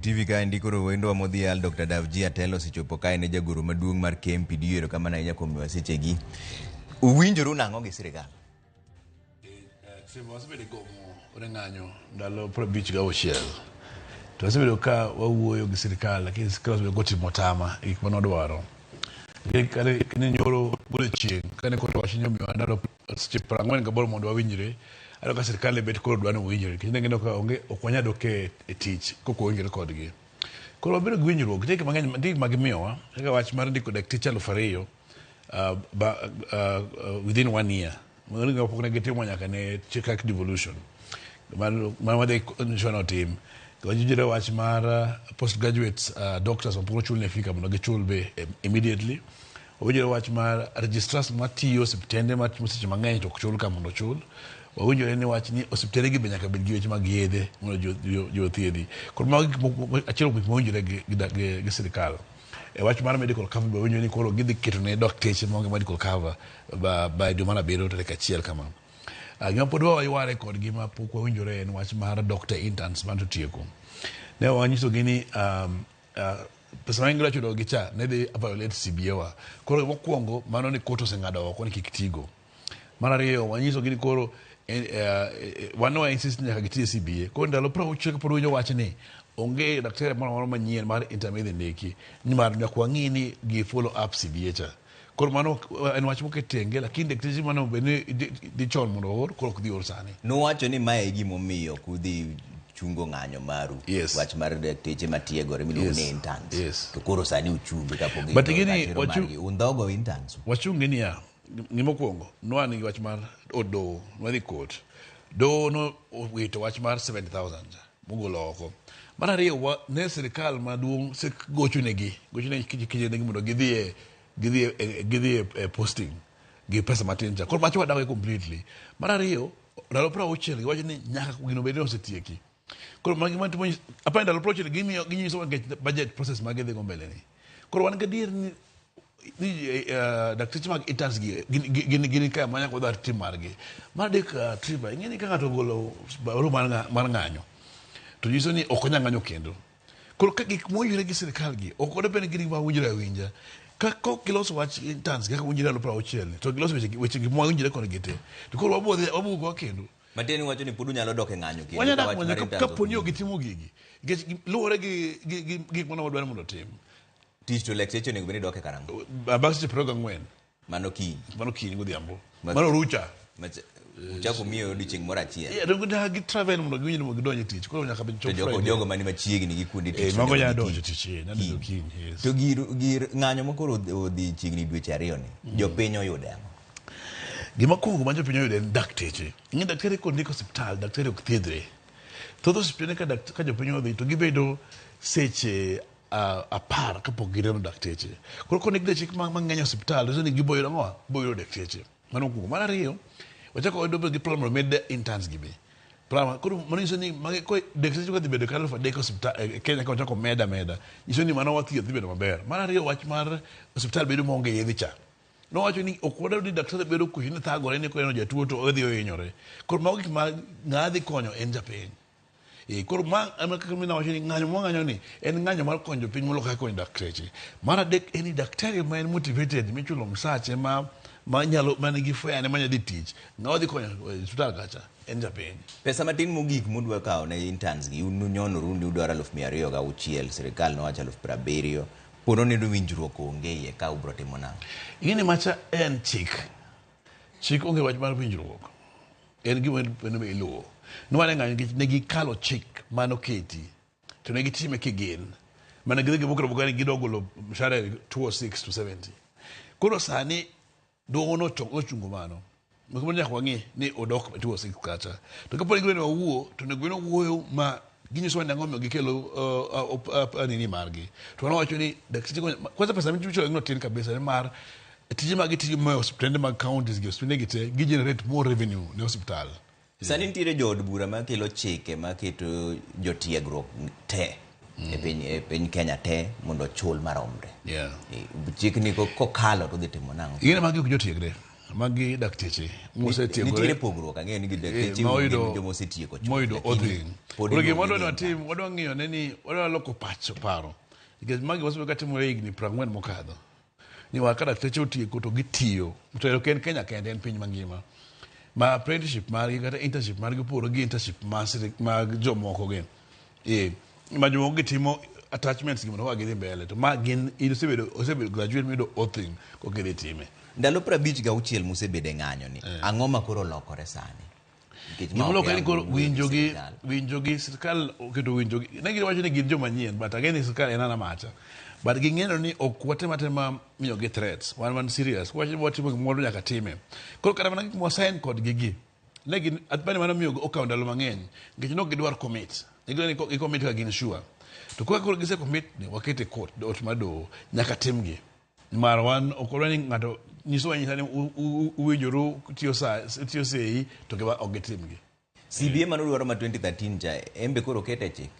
TV ka ndikoro wendo modhial Dr. Davji Atelo sichopo kae ne jagoro maduong' mar KMPD ero kama na kuom wasechegi. Uwinjoru nang'o gi sirikal? Sema wasebedo gomo ng'anyo ndalo 56 to wasebedo ka wawuoyo gi sirikal lakini sirikal osebedo gotimo tama gik mane odwaro. Kane nyoro godiochieng' kane koro wach nyomiwa ndalo seche 48 mondo wawinjre, ayudo ka sirikal bet koro dwa ni winjre kendo ngeno ka ok wanyal dok e tich kok owinjre kodgi. Koro wabedo gi winjruok ndike mang'eny ndike magimiyowa kaka wach mar ndiko dakteche 2000 within 1 year. Mwenye pokone gitimo nyaka ne Chicago devolution. Mwana national team. Wajijira wach mar postgraduates doctors mpoko chul nefika mwana gichul be immediately. Wajijira wach mar registrars matiyo osiptende matimusiche mang'eny to kuchul ka mwana chul. Wajijira ni wach ni osiptende gibe nyaka bedgi weche magiyedhe mwana jothiedhi. Kwa achilo mwinjire gisirikal. Wach mar medical cover be winjo ni koro gidhi keto ne doctors monge medical cover by dumana biro to ka chiel kama. Gima pod wayware kod gima pok wawinjore en wach mar doctor interns man to tieko. Ne wanyiso gini pesa mang'eny chudo gi cha ne dhi violate CBA wa. Koro mokwongo mano ni koto oseng'ado oko ni kik tigo. Mar ariyo wanyiso gini koro wano insist nyaka gitie CBA. Koro ndalo 60 pod winjo wach ni onge daktari moro manyien mar intermediate neki ni mar nyakwa ng'ini gi follow up CBA cha. Koro mano en wach moketenge lakini dakteche mano bende di chon mondo or koro kudhi or sani. No wacho ni mae gimomiyo kudhi chungo ng'anyo maru. Yes. Wach mar dakteche matiegore miluongo ni interns. Yes. To koro sani uchunge kapogi. But gini undhogo interns. Wachunge ni ya gimokwongo nwani wach mar odo nwadhi court. Do no wito wach mar 70,000 mugolo oko. Mar ariyo ne sirikal maduong' gochunegi kijendegi mondo gidhie posting gi pesa matin cha. Koro macho wadago completely. Mar ariyo ndalo 60 giwacho ni nyaka gino bende osetieki. Koro magi matimo apa ndalo 60 ginyiso budget process magidhi go mbele ni. Koro wan gadier ni dakteche mag interns gini ka manya ko dar tim margi. Mar dek triba ingeni ka ngato golo baro mar ng'anyo. To nyiso ni ok onyal ng'anyo kendo. Koro ka gik moyire gi sirikal gi ok odepende gini ma winjre winja. Ka kok giloso wach interns kaka winjre ndalo 60 to giloso weche gik ma winjre kod gite. To koro wabugo kendo. Mateni wacho ni pudu nyalo dok e ng'anyo kendo. Wanyalo dok ng'anyo ka ponyo gitimo gigi. Luwore gi gik mano wadwaro mondo tim. Tich to lecture nego bende dok e karango. Abasi program Mano kiny godhiambo. Mano rucha. Uchako miyo odichieng' moro achiel. Yeah, dongo gi travel mondo giwinj mo gidonje tich. Koro nyaka ben chop Friday. Jogo mani machiegni gi kuonde tich. Mago ya donje tich nando kiny. Yes. To gir ng'anyo mokoro odhi chiegni dweche ariyo ni. Jopiny oyude ang'o? Gima kwongo ma jopiny oyude en dakteche. Ing'e daktari kod ndiko osiptal, daktari ok thiedhre. Thoth osiptende ka jopiny odhi to gibedo seche apar kapok gireno dakteche. Koro kone dakteche mang'eny osiptal, to ni giboyo ang'o? Boyo dakteche. Mano kwongo. Mar ariyo wachako odobe gi plan med interns gibi. Plan koro mano nyiso ni mage ko dakteche ko dhi bedo kalo dek osiptal Kenya ka wachako meda. Nyiso ni mano wathieth dhi bedo maber. Mar ariyo wach mar osiptal bedo maonge yedhi cha. No wacho ni ok wadwaro ni daktari bedo kuhini thagore ni ko eno jatuo to odhi ohinyore. Koro mago gik ma ng'adhi konyo en japiny. Koro kaka mina wacho ni ng'anyo mwang'anyo ni en ng'anyo mar konyo piny molo kaka konyo dakteche. Mar adek en daktari ma en motivated michulo msache manyalo manigi fwene manyadhi tich. Ng'awa dhi konyo hospital kacha en japiny. Pesa matin mogik mudwa kawo ne interns gi ununyonoru ni udwaro 260,000 sirikal nowacho 70,000. Pono ni winjruok onge ye ka ubro timo nang'o. Ing'e macha en chik onge wach mar winjruok. En gima be iluwo. Nwane ng'anyo ne gikalo chik manoketi to ne gitime kigin. Mana gidhi gibukro bukani gidogolo mshahara 206 to 70. Koro sani dogo no chungo mano. Mkumo nyaka wangi ni odok 206 kacha. To kapo ni gweno wuo to ne gweno wuoyo ma ginyiso ni ng'omyo gikelo nini margi. To wana wacho ni dakteche kwanza pesa michulo ng'ino tin kabisa ni mar tije mag tije ma hospitende mag counties gi hospitende gite gi generate more revenue ne hospital. Sani nitiere jood bura makelo chike maketo jotiegruok te e piny Kenya te mondo chul maromre. Yeah. Chik ni kokalo to dhi timo nang'o. Ing'e magi ok jotiegre. magi dakteche mosetiegore nitiere pogruok ang'eyo ni dakteche joma osetieko moyudo odhing koro gimondo ni watim wadwa ng'iyo ne ni wadwa loko paro nikech magi wasebedo katimore higni 40 mokadho ni ka dakteche otieko to gitiyo to ok en Kenya kende en piny mangima ma apprenticeship margi kata internship margi opogore gi internship mag jomoko gi ma jomoko gitimo attachments gi mondo ka gidhi mbele to ma gin osebedo graduate miyudo othing kokidhi time ndalo 56 mosebede ng'anyo ni ang'o ma koro lokore sani gimolokore ni koro winjogi sirkal oketo winjogi ne giwacho ni gin joma nyien but again sirkal en anamacha but ging'eno ni ok watematema miyogi threats wan serious wacho ni watimo gimoro nyaka time koro kata mana gik mwasign kod gigi ne gin atbani mana miyogi okawo ndalo mang'eny nikech nok gidwar commit ni commit ka gin sure to koro gise commit ni wakete court ot madowo nyaka timgi mar wan ok wadwa ni ng'ato nyiso anyisa ni uwinjoru tiyo sei to ok gitimgi CBA manodwaro ma 2013 cha embe koro kete chik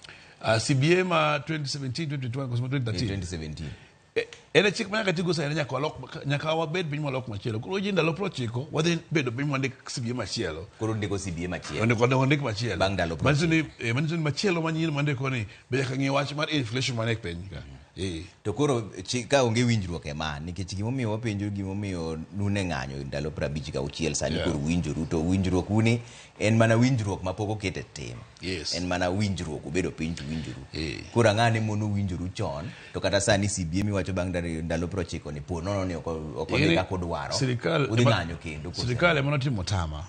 CBA ma 2017 2021 kosmo 2013 ene chik manyaka tigo sa nyaka wabed piny mwalok machielo koro ji ndalo 90 wadhi bedo piny mwandik CBA machielo koro ndiko CBA machielo ondik machielo bang' ndalo manyiso ni machielo manyien mandiko ni be nyaka ng'e wach mar inflation mane piny ka to koro ka onge winjruok ema nikech gimomiyo wapenjo gimomiyo nune ng'anyo ndalo 56 sani koro winjoru to winjruok uni en mana winjruok mapok okete tim en mana winjruok ubedo piny to winjoru koro ang'ane mono winjoru chon to kata sani CBA miwacho bang' ndalo 90 ni po nono ni ok odhi kaka odwaro udhi ng'anyo kendo sirikal ema notimo tama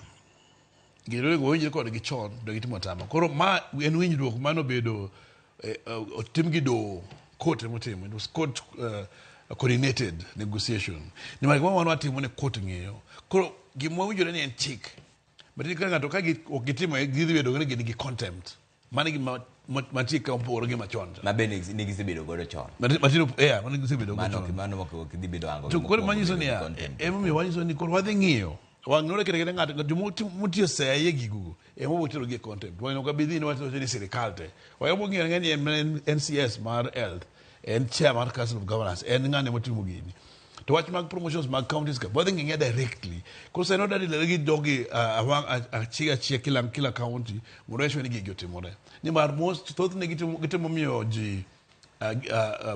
ginego winjre kodgi chon to gitimo tama koro ma en winjruok manobedo otim gi dowo court emotimo it was court coordinated negotiation ni mara gima watimo ne court ng'eyo koro gima winjore ni en chik but ni ng'ato ka gitimo gidhi bedo ni gin gi contempt mane gima mantie ka opogore gi machon ma be ne gisebedo godo chon matino mane gisebedo godo chon mano ok dhi bedo ango to koro manyiso ni emomiyo wanyiso ni koro wadhi ng'iyo wangnore kete ng'ato jomutiyo seye gigo emo botero gi content wano ka bidhi ni wacho ni sirikal te wayabo ng'iyo ng'ani en NCS mar health en chair mar council of governance en ng'ane motimo gini to wach mag promotions mag counties ka wadhi ng'iyo directly koro seno dadi gi dogi achia kila county mondo eshwe ni gigi otimore ni mar most thoth ne gitimo miyo ji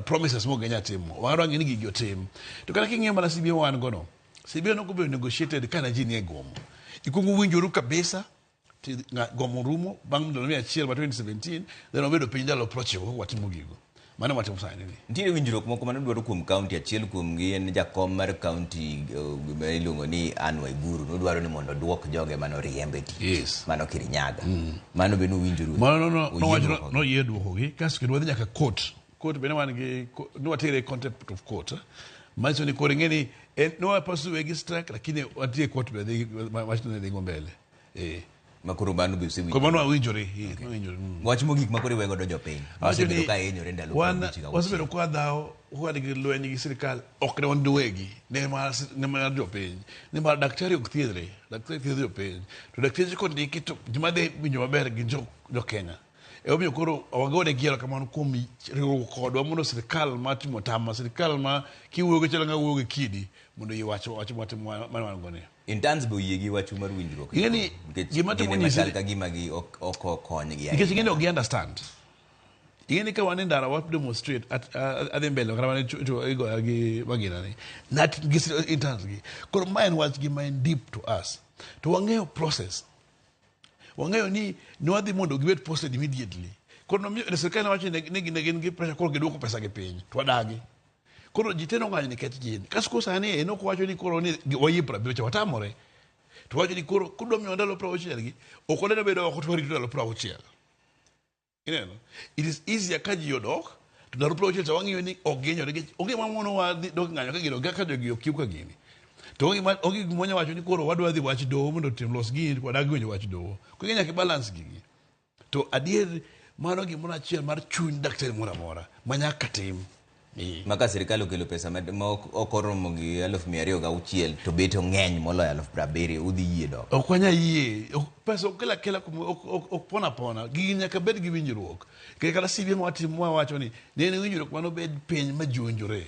promises mo genya timo waro ng'ini gigi otim to kata king'iyo mana CBA wan gono CBA no kubedo negotiated kana ji nie gomo ikungu winjoru kabisa ti gomo rumo bang' ndalo 100 ma 2017 then obedo piny ndalo 90 watimo gigo mano watimo sani ni nitiere winjruok moko mane dwaro kuom county achiel kuom gi en jakom mar county iluongo ni Anne Waiguru nodwaro ni mondo duok joge mano riembe tich mano Kirinyaga mano be winjuru no yie duoko gi kasto kendo wadhi nyaka court be wan gi nwatere contempt of court manyiso ni koro ng'eni no wapasuwe gi strike lakini watie court be wachno ne dhi mbele makoro mano be usewi ko mano awinjore wach mogik makoro iwego do jopiny wasebedo ka hinyore ndalo wasebedo kwa dhao wan gi lweny gi sirikal ok ne wan duwegi ne mar jopiny ni mar daktari ok thiedhre daktari thiedho jopiny to daktari kondiki to gima dhi winjo maber gi jo Kenya omiyo koro wagone giero kamano kuom riwruok kodwa mondo sirikal matimo tama sirikal ma kiwuoyo chalo nga wuoyo gi kidi mondo iwacho mano wan gone in terms bo yegi wacho mar winjruok yani gima timo ni sirikal ka gima gi ok kony gi because ngene ok understand ngene ka wan ndara wat demonstrate at the mbele kama to ego gi bagina ni not gis interns gi koro mine was gi mine deep to us to wangeyo process wangeyo ni wadhi mondo gibet posted immediately koro no sirikal wacho ni gin gi pressure koro giduoko pesa gi piny to wadagi koro jiteno ng'anyo ni ket jin kasko sani eno ko wacho ni koro ni wayipra becho watamore to wacho ni koro kudomi ndalo 60 gi okolena bedo ko to rito ndalo 60 ineno it is easier ka ji yodok to ndalo 60 to wang'iyo ni ogenyo gi onge mamono wa dok ng'anyo ka giro ka jogi okiuka gini to onge gimonya wacho ni koro wadwa dhi wach dowo mondo tim los gini wadagi winjo wach dowo ko nyaka balance gigi to adier mano gimoro achiel mar chuny daktari moro amora manyaka tim maka sirikal okelo pesa ma ok oromo gi 260 to beto ng'eny moloyo 70 udhi yie dok ok wanya yie pesa okela ok pona gi nyaka bed gi winjruok kata CBA watimo wacho ni ne winjruok mano bed piny majonjore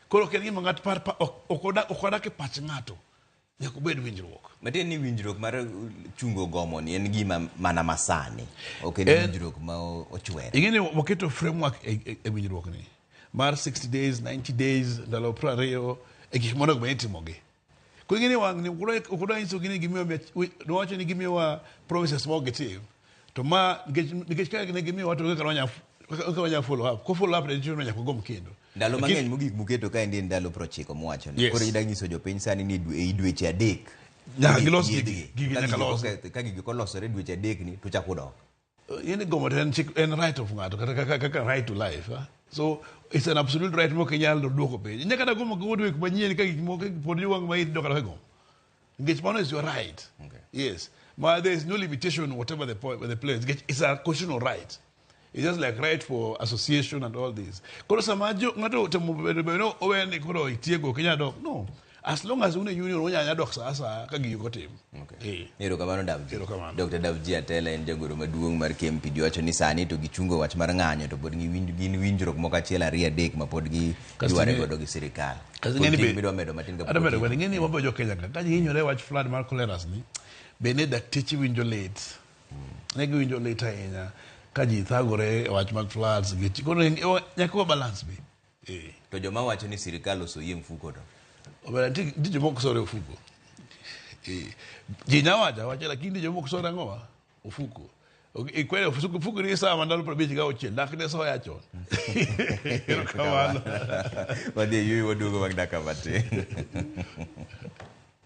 koro ken gima ng'at par ok odak e pach ng'ato nyaka obed winjruok. Matiende ni winjruok mar chungo gomo ni en gima mana masani, ok en winjruok ma ochwere. Ing'eni waketo framework e winjruok ni mar 60 days, 90 days, ndalo 20 e gik monego bed itimogi. Koro ing'eni wang' okudwa nyiso gini gimiyo nowacho ni gimiyowa promises ma ok gitim. To ma nikech ka ne gimiyowa to kaka wanya follow up. Ko follow up ne chuno nyaka gom kendo. Ndalo mang'eny mogik muketo ka ndi ndalo 90 mowacho ni. Koro idwa nyiso jopiny sani ni e dweche adek. Nyaka gilos gigi nyaka los. Ka gigi kolosore dweche adek ni to chako dok. Yeni gomo en right of ng'ato kaka right to life. So it's an absolute right mo kenyalo duoko piny. Nyaka da gomo go dwek manyien ka gik moko pod yuang ma idok ka gomo. Engage mano is your right. Okay. Yes. But there is no limitation whatever the place. It's a constitutional right. It's just like right for association and all this. Koro samajo ngato temo owen koro itiego Kenya dok. No. As long as une union onya dok sasa ka gigo tim. Okay. Ero kamano Davji. Dr. Davji Atela en jagoro maduong' mar KMPD wacho ni sani to gichungo wach mar ng'anyo to pod gin winjruok moko achiel ariyo adek ma pod gidware godo gi sirikal. Ng'eni wabedo jo Kenya ka hinyore wach flood mar cholera ni bende dakteche winjo late. Ne giwinjo late ahinya ka ji thagore wach mag floods gi koro nyaka balance be. To joma wacho ni sirikal osoyie mfuko to. Obera ndi jomoko sore ofuko. Ji nyawaja wacha lakini jomoko sore ngowa ofuko. Ikwele ofuko ni saa mandalo probiji ga ochiel dak ne so ya chon. Kamano. Wadhi yui waduogo mag Dakar matin.